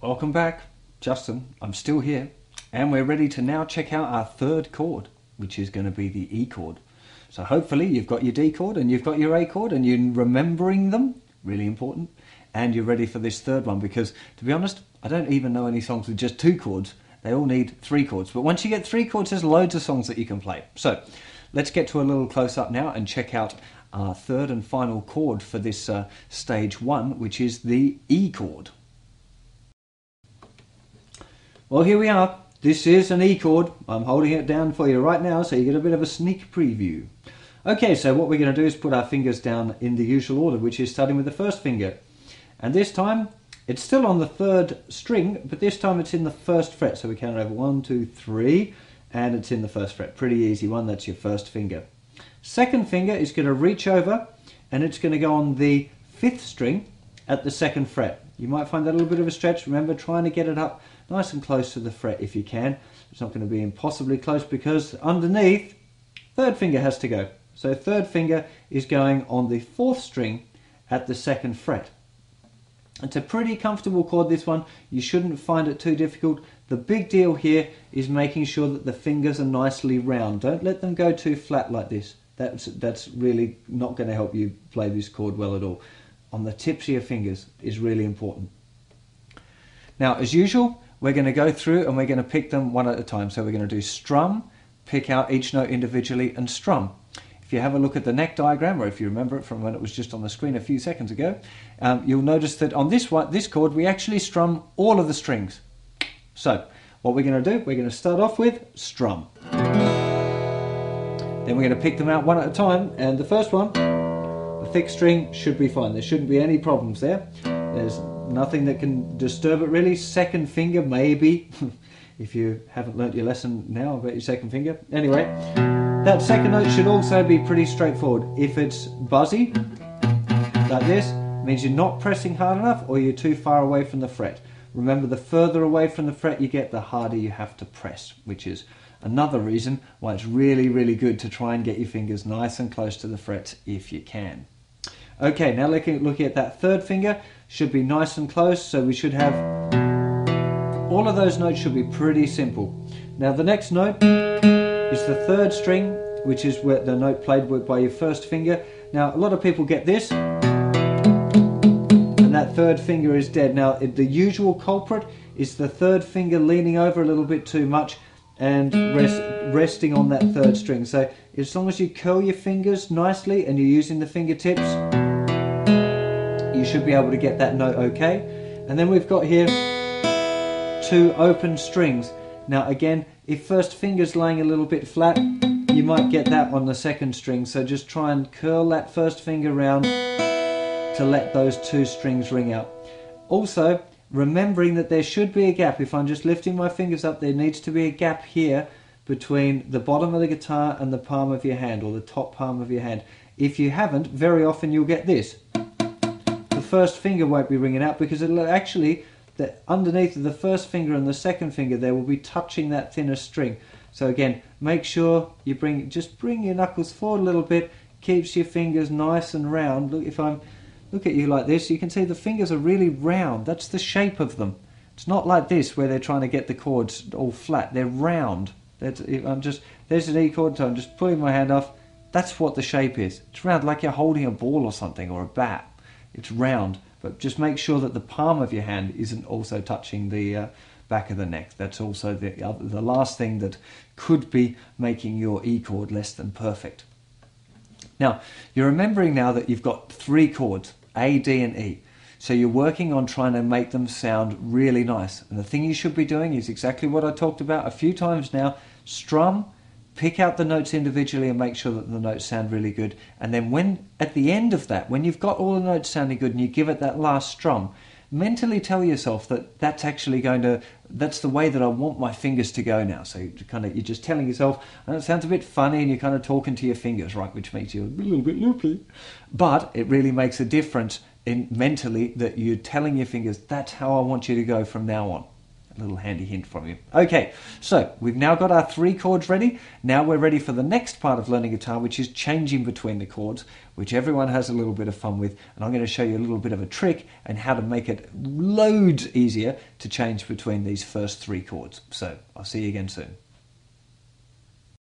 Welcome back, Justin. I'm still here, and we're ready to now check out our third chord, which is going to be the E chord. So hopefully you've got your D chord and you've got your A chord and you're remembering them, really important, and you're ready for this third one, because to be honest, I don't even know any songs with just 2 chords. They all need 3 chords, but once you get 3 chords, there's loads of songs that you can play. So let's get to a little close up now and check out our third and final chord for this stage 1, which is the E chord. Well, here we are. This is an E chord. I'm holding it down for you right now so you get a bit of a sneak preview. Okay, so what we're going to do is put our fingers down in the usual order, which is starting with the first finger. And this time, it's still on the 3rd string, but this time it's in the 1st fret. So we count over 1, 2, 3, and it's in the 1st fret. Pretty easy one, that's your 1st finger. 2nd finger is going to reach over, and it's going to go on the 5th string at the 2nd fret. You might find that a little bit of a stretch. Remember, trying to get it up nice and close to the fret if you can. It's not going to be impossibly close because underneath, 3rd finger has to go. So 3rd finger is going on the 4th string at the 2nd fret. It's a pretty comfortable chord, this one. You shouldn't find it too difficult. The big deal here is making sure that the fingers are nicely round. Don't let them go too flat like this. That's really not going to help you play this chord well at all. On the tips of your fingers is really important. Now, as usual, we're going to go through and we're going to pick them one at a time. So we're going to do strum, pick out each note individually, and strum. If you have a look at the neck diagram, or if you remember it from when it was just on the screen a few seconds ago, you'll notice that on this chord, we actually strum all of the strings. So, what we're going to do, we're going to start off with strum. Then we're going to pick them out one at a time, and the first one, the 5th string, should be fine. There shouldn't be any problems there. There's nothing that can disturb it really. 2nd finger, maybe, if you haven't learnt your lesson now about your 2nd finger. Anyway, that 2nd note should also be pretty straightforward. If it's buzzy, like this, it means you're not pressing hard enough or you're too far away from the fret. Remember, the further away from the fret you get, the harder you have to press, which is another reason why it's really, really good to try and get your fingers nice and close to the frets if you can. Okay, now looking at that 3rd finger, should be nice and close, so we should have, all of those notes should be pretty simple. Now the next note is the 3rd string, which is where the note played by your 1st finger. Now a lot of people get this, and that 3rd finger is dead. Now the usual culprit is the 3rd finger leaning over a little bit too much and resting on that 3rd string. So as long as you curl your fingers nicely and you're using the fingertips, you should be able to get that note okay. And then we've got here 2 open strings. Now again, if 1st finger's laying a little bit flat, you might get that on the 2nd string. So just try and curl that 1st finger round to let those 2 strings ring out. Also, remembering that there should be a gap. If I'm just lifting my fingers up, there needs to be a gap here between the bottom of the guitar and the palm of your hand, or the top palm of your hand. If you haven't, very often you'll get this. The 1st finger won't be ringing out because it'll actually, underneath the 1st finger and the 2nd finger, there will be touching that thinner string. So again, make sure you just bring your knuckles forward a little bit, keeps your fingers nice and round. Look, if I look at you like this, you can see the fingers are really round. That's the shape of them. It's not like this where they're trying to get the chords all flat. They're round. There's an E chord, so I'm just pulling my hand off. That's what the shape is. It's round, like you're holding a ball or something, or a bat. It's round, but just make sure that the palm of your hand isn't also touching the back of the neck. That's also the last thing that could be making your E chord less than perfect. Now, you're remembering now that you've got 3 chords, A, D and E. So you're working on trying to make them sound really nice. And the thing you should be doing is exactly what I talked about a few times now. Strum, pick out the notes individually and make sure that the notes sound really good. And then at the end of that, when you've got all the notes sounding good and you give it that last strum, mentally tell yourself that that's the way that I want my fingers to go now. So you're just telling yourself, and it sounds a bit funny and you're kind of talking to your fingers, right, which makes you a little bit loopy. But it really makes a difference mentally that you're telling your fingers, that's how I want you to go from now on. little handy hint from you. Okay, so we've now got our 3 chords ready. Now we're ready for the next part of learning guitar, which is changing between the chords, which everyone has a little bit of fun with. And I'm going to show you a little bit of a trick and how to make it loads easier to change between these first 3 chords. So I'll see you again soon.